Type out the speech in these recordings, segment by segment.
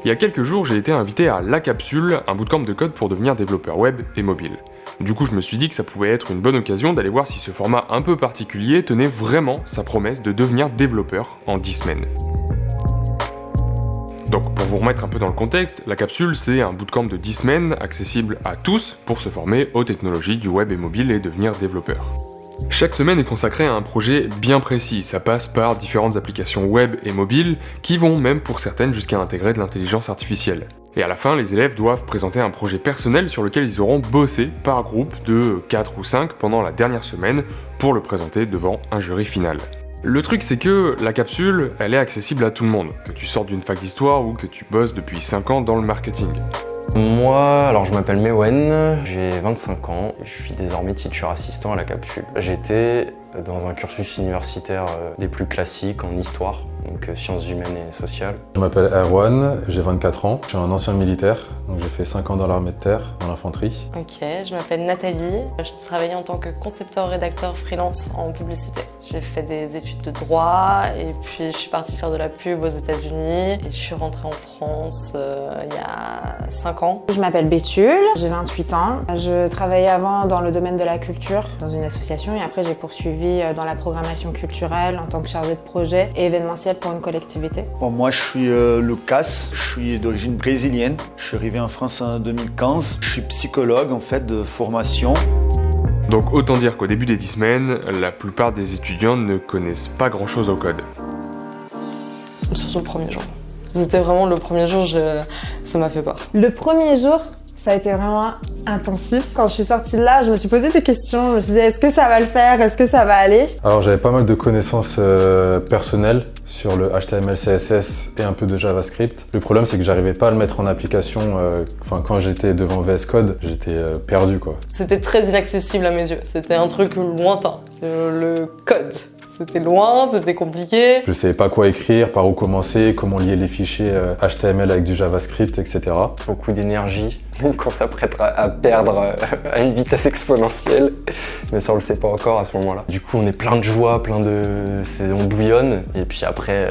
Il y a quelques jours, j'ai été invité à La Capsule, un bootcamp de code pour devenir développeur web et mobile. Du coup, je me suis dit que ça pouvait être une bonne occasion d'aller voir si ce format un peu particulier tenait vraiment sa promesse de devenir développeur en 10 semaines. Donc, pour vous remettre un peu dans le contexte, La Capsule, c'est un bootcamp de 10 semaines accessible à tous pour se former aux technologies du web et mobile et devenir développeur. Chaque semaine est consacrée à un projet bien précis, ça passe par différentes applications web et mobiles qui vont même pour certaines jusqu'à intégrer de l'intelligence artificielle. Et à la fin, les élèves doivent présenter un projet personnel sur lequel ils auront bossé par groupe de 4 ou 5 pendant la dernière semaine pour le présenter devant un jury final. Le truc c'est que la capsule, elle est accessible à tout le monde, que tu sortes d'une fac d'histoire ou que tu bosses depuis 5 ans dans le marketing. Moi, alors je m'appelle Mewen, j'ai 25 ans et je suis désormais teacher assistant à la capsule. J'étais dans un cursus universitaire des plus classiques en histoire, donc sciences humaines et sociales. Je m'appelle Erwan, j'ai 24 ans, je suis un ancien militaire, donc j'ai fait 5 ans dans l'armée de terre, dans l'infanterie. Ok, je m'appelle Nathalie, je travaillais en tant que concepteur-rédacteur freelance en publicité. J'ai fait des études de droit et puis je suis partie faire de la pub aux États-Unis et je suis rentrée en France il y a 5 ans. Je m'appelle Béthule, j'ai 28 ans. Je travaillais avant dans le domaine de la culture, dans une association, et après j'ai poursuivi dans la programmation culturelle en tant que chargée de projet et événementiel pour une collectivité. Bon, moi je suis Lucas, je suis d'origine brésilienne. Je suis arrivé en France en 2015. Je suis psychologue en fait de formation. Donc autant dire qu'au début des 10 semaines, la plupart des étudiants ne connaissent pas grand chose au code. Surtout le premier jour. C'était vraiment le premier jour, ça m'a fait peur. Le premier jour, ça a été vraiment intensif. Quand je suis sortie de là, je me suis posé des questions. Je me suis dit, est-ce que ça va le faire? Est-ce que ça va aller? Alors j'avais pas mal de connaissances personnelles sur le HTML, CSS et un peu de JavaScript. Le problème c'est que j'arrivais pas à le mettre en application. Quand j'étais devant VS Code, j'étais perdu quoi. C'était très inaccessible à mes yeux. C'était un truc lointain. Le code. C'était loin, c'était compliqué. Je savais pas quoi écrire, par où commencer, comment lier les fichiers HTML avec du JavaScript, etc. Beaucoup d'énergie qu'on s'apprête à perdre à une vitesse exponentielle, mais ça on le sait pas encore à ce moment-là. Du coup on est plein de joie, on bouillonne, et puis après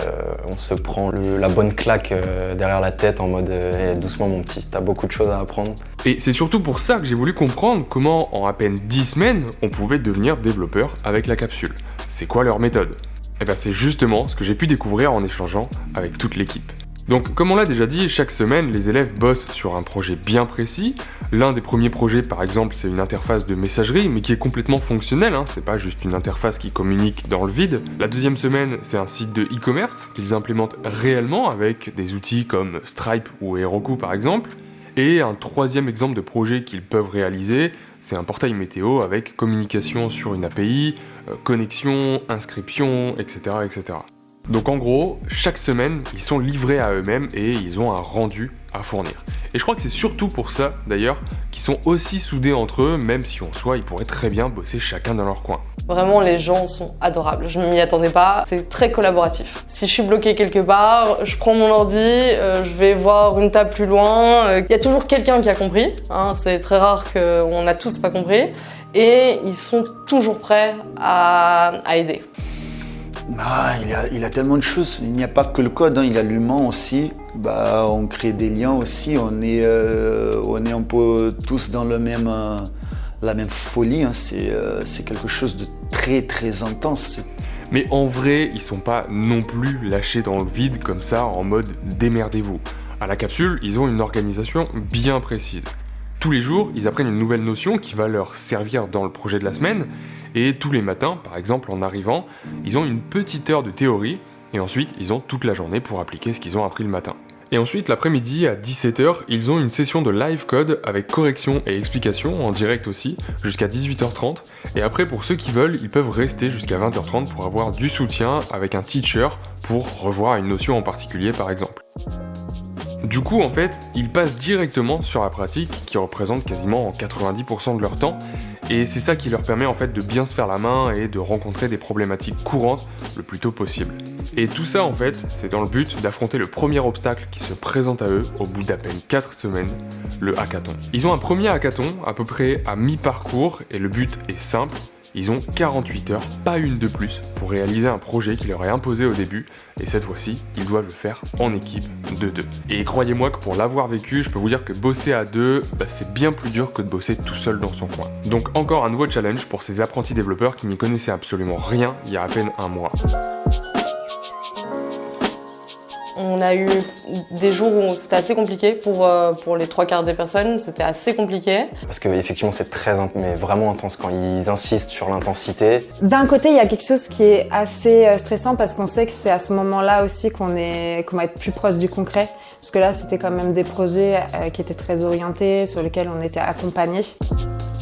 on se prend la bonne claque derrière la tête en mode doucement mon petit, t'as beaucoup de choses à apprendre. Et c'est surtout pour ça que j'ai voulu comprendre comment en à peine 10 semaines on pouvait devenir développeur avec la capsule. C'est quoi leur méthode? Et bien c'est justement ce que j'ai pu découvrir en échangeant avec toute l'équipe. Donc comme on l'a déjà dit, chaque semaine les élèves bossent sur un projet bien précis. L'un des premiers projets par exemple c'est une interface de messagerie mais qui est complètement fonctionnelle, c'est pas juste une interface qui communique dans le vide. La deuxième semaine c'est un site de e-commerce qu'ils implémentent réellement avec des outils comme Stripe ou Heroku par exemple. Et un troisième exemple de projet qu'ils peuvent réaliser, c'est un portail météo avec communication sur une API, connexion, inscription, etc., etc. Donc en gros, chaque semaine, ils sont livrés à eux-mêmes et ils ont un rendu à fournir. Et je crois que c'est surtout pour ça, d'ailleurs, qu'ils sont aussi soudés entre eux, même si en soi, ils pourraient très bien bosser chacun dans leur coin. Vraiment, les gens sont adorables. Je ne m'y attendais pas. C'est très collaboratif. Si je suis bloquée quelque part, je prends mon ordi, je vais voir une table plus loin. Il y a toujours quelqu'un qui a compris. C'est très rare qu'on a tous pas compris. Et ils sont toujours prêts à aider. Il a tellement de choses. Il n'y a pas que le code, il y a l'humain aussi. On crée des liens aussi. On est un peu tous dans la même folie. C'est quelque chose de très très intense. Mais en vrai, ils sont pas non plus lâchés dans le vide comme ça en mode démerdez-vous. À la capsule, ils ont une organisation bien précise. Tous les jours, ils apprennent une nouvelle notion qui va leur servir dans le projet de la semaine, et tous les matins, par exemple en arrivant, ils ont une petite heure de théorie, et ensuite ils ont toute la journée pour appliquer ce qu'ils ont appris le matin. Et ensuite, l'après-midi, à 17h, ils ont une session de live code avec correction et explication, en direct aussi, jusqu'à 18h30, et après pour ceux qui veulent, ils peuvent rester jusqu'à 20h30 pour avoir du soutien avec un teacher pour revoir une notion en particulier par exemple. Du coup, en fait, ils passent directement sur la pratique qui représente quasiment 90% de leur temps et c'est ça qui leur permet en fait de bien se faire la main et de rencontrer des problématiques courantes le plus tôt possible. Et tout ça, en fait, c'est dans le but d'affronter le premier obstacle qui se présente à eux au bout d'à peine 4 semaines, le hackathon. Ils ont un premier hackathon à peu près à mi-parcours et le but est simple, Ils ont 48 heures, pas une de plus, pour réaliser un projet qui leur est imposé au début, et cette fois-ci, ils doivent le faire en équipe de 2. Et croyez-moi que pour l'avoir vécu, je peux vous dire que bosser à 2, c'est bien plus dur que de bosser tout seul dans son coin. Donc encore un nouveau challenge pour ces apprentis développeurs qui n'y connaissaient absolument rien il y a à peine un mois. On a eu des jours où c'était assez compliqué pour les 3/4 des personnes, c'était assez compliqué. Parce qu'effectivement c'est mais vraiment intense quand ils insistent sur l'intensité. D'un côté, il y a quelque chose qui est assez stressant parce qu'on sait que c'est à ce moment-là aussi qu'on va être plus proche du concret. Parce que là, c'était quand même des projets qui étaient très orientés, sur lesquels on était accompagnés.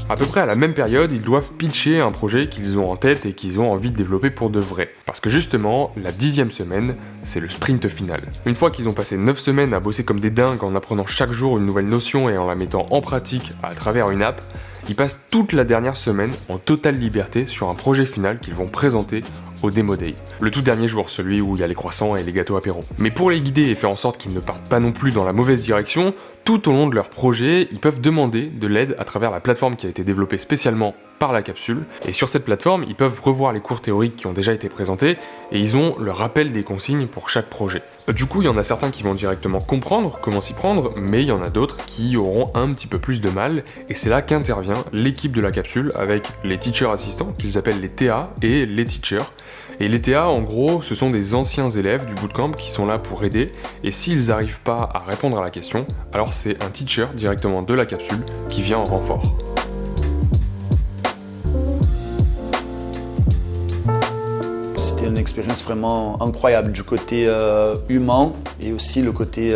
À peu près à la même période, ils doivent pitcher un projet qu'ils ont en tête et qu'ils ont envie de développer pour de vrai. Parce que justement, la 10e semaine, c'est le sprint final. Une fois qu'ils ont passé 9 semaines à bosser comme des dingues en apprenant chaque jour une nouvelle notion et en la mettant en pratique à travers une app, ils passent toute la dernière semaine en totale liberté sur un projet final qu'ils vont présenter au Demo Day. Le tout dernier jour, celui où il y a les croissants et les gâteaux apéro. Mais pour les guider et faire en sorte qu'ils ne partent pas non plus dans la mauvaise direction, tout au long de leur projet, ils peuvent demander de l'aide à travers la plateforme qui a été développée spécialement par la capsule. Et sur cette plateforme, ils peuvent revoir les cours théoriques qui ont déjà été présentés et ils ont le rappel des consignes pour chaque projet. Du coup, il y en a certains qui vont directement comprendre comment s'y prendre, mais il y en a d'autres qui auront un petit peu plus de mal, et c'est là qu'intervient l'équipe de la capsule avec les teachers assistants, qu'ils appellent les TA, et les teachers. Et les TA, en gros, ce sont des anciens élèves du bootcamp qui sont là pour aider, et s'ils n'arrivent pas à répondre à la question, alors c'est un teacher directement de la capsule qui vient en renfort. C'était une expérience vraiment incroyable du côté humain et aussi le côté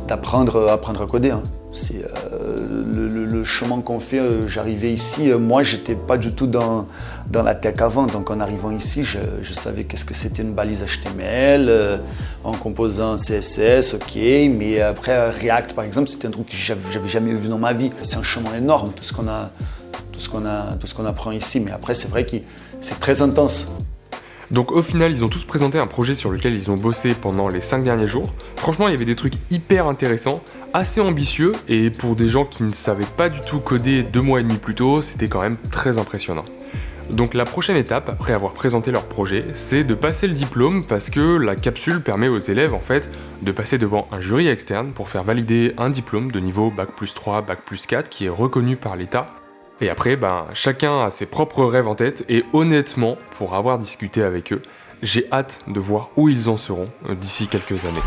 d'apprendre à coder. Hein. C'est le chemin qu'on fait. J'arrivais ici, moi j'étais pas du tout dans la tech avant, donc en arrivant ici, je savais qu'est-ce que c'était une balise HTML, en composant CSS, ok, mais après React par exemple, c'était un truc que j'avais jamais vu dans ma vie. C'est un chemin énorme, tout ce qu'on apprend ici, mais après c'est vrai que c'est très intense. Donc au final, ils ont tous présenté un projet sur lequel ils ont bossé pendant les 5 derniers jours. Franchement, il y avait des trucs hyper intéressants, assez ambitieux, et pour des gens qui ne savaient pas du tout coder 2 mois et demi plus tôt, c'était quand même très impressionnant. Donc la prochaine étape, après avoir présenté leur projet, c'est de passer le diplôme parce que la capsule permet aux élèves en fait de passer devant un jury externe pour faire valider un diplôme de niveau Bac+3, Bac+4 qui est reconnu par l'État. Et après, chacun a ses propres rêves en tête, et honnêtement, pour avoir discuté avec eux, j'ai hâte de voir où ils en seront d'ici quelques années.